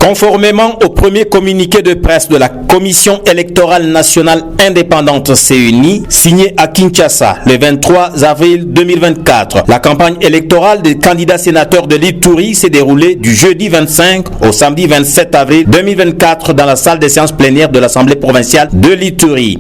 Conformément au premier communiqué de presse de la Commission électorale nationale indépendante CENI, signé à Kinshasa le 23 avril 2024, la campagne électorale des candidats sénateurs de l'Ituri s'est déroulée du jeudi 25 au samedi 27 avril 2024 dans la salle des séances plénières de l'Assemblée provinciale de l'Ituri.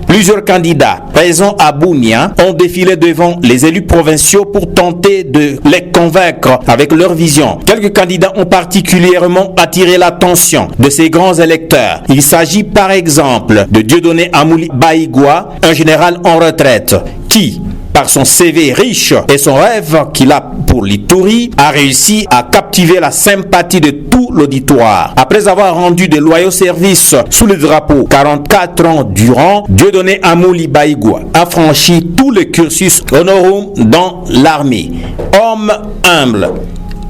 Plusieurs candidats présents à Bunia ont défilé devant les élus provinciaux pour tenter de les convaincre avec leur vision. Quelques candidats ont particulièrement attiré l'attention de ces grands électeurs. Il s'agit par exemple de Dieudonné Amouli Baïgoua, un général en retraite qui, par son CV riche et son rêve qu'il a pour l'Ituri, a réussi à captiver la sympathie de tout l'auditoire. Après avoir rendu de loyaux services sous le drapeau 44 ans durant, Dieudonné Amouli Baïgoua a franchi tout le cursus honorum dans l'armée. Homme humble,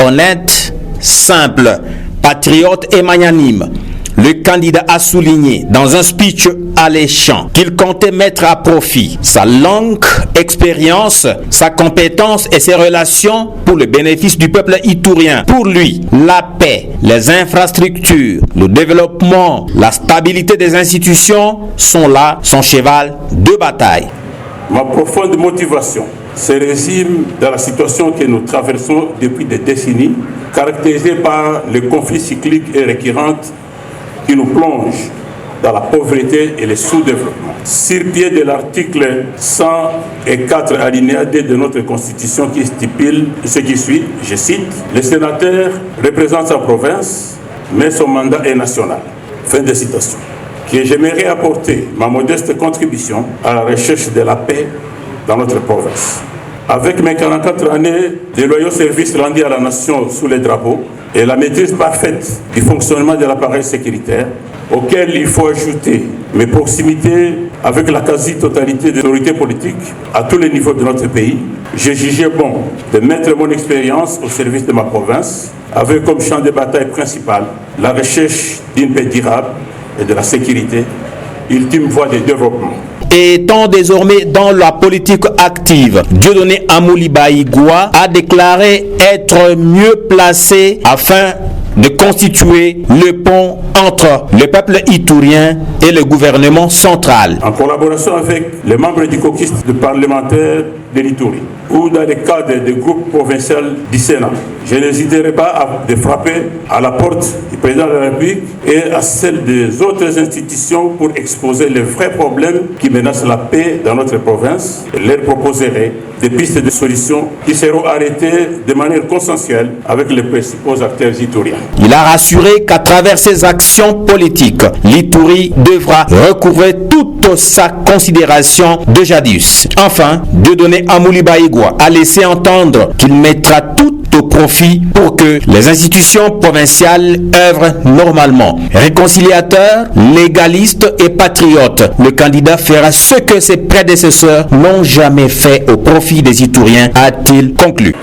honnête, simple, patriote et magnanime, le candidat a souligné dans un speech alléchant qu'il comptait mettre à profit sa longue expérience, sa compétence et ses relations pour le bénéfice du peuple iturien. Pour lui, la paix, les infrastructures, le développement, la stabilité des institutions sont là son cheval de bataille. Ma profonde motivation se résume dans la situation que nous traversons depuis des décennies, caractérisée par les conflits cycliques et récurrents qui nous plongent dans la pauvreté et le sous-développement. Sur pied de l'article 104 alinéa 2 de notre Constitution qui stipule ce qui suit, je cite, « Le sénateur représente sa province, mais son mandat est national ». Fin de citation. Que j'aimerais apporter ma modeste contribution à la recherche de la paix dans notre province. Avec mes 44 années de loyaux services rendus à la nation sous les drapeaux et la maîtrise parfaite du fonctionnement de l'appareil sécuritaire, auquel il faut ajouter mes proximités avec la quasi-totalité des autorités politiques à tous les niveaux de notre pays, j'ai jugé bon de mettre mon expérience au service de ma province, avec comme champ de bataille principal la recherche d'une paix durable et de la sécurité, ultime voie de développement. Étant désormais dans la politique active, Dieudonné Amouli Baïgoua a déclaré être mieux placé afin de constituer le pont entre le peuple iturien et le gouvernement central. En collaboration avec les membres du caucus de parlementaires de l'Ituri ou dans le cadre du groupe provincial du Sénat, je n'hésiterai pas de frapper à la porte du président de la République et à celle des autres institutions pour exposer les vrais problèmes qui menacent la paix dans notre province et leur proposerai des pistes de solutions qui seront arrêtées de manière consensuelle avec les principaux acteurs ituriens. Il a rassuré qu'à travers ses actions politiques, l'Ituri devra recouvrer toute sa considération de jadis. Enfin, Dieudonné Amouli Baïgoua a laissé entendre qu'il mettra tout au profit pour que les institutions provinciales œuvrent normalement. Réconciliateur, légaliste et patriote, le candidat fera ce que ses prédécesseurs n'ont jamais fait au profit des Ituriens, a-t-il conclu.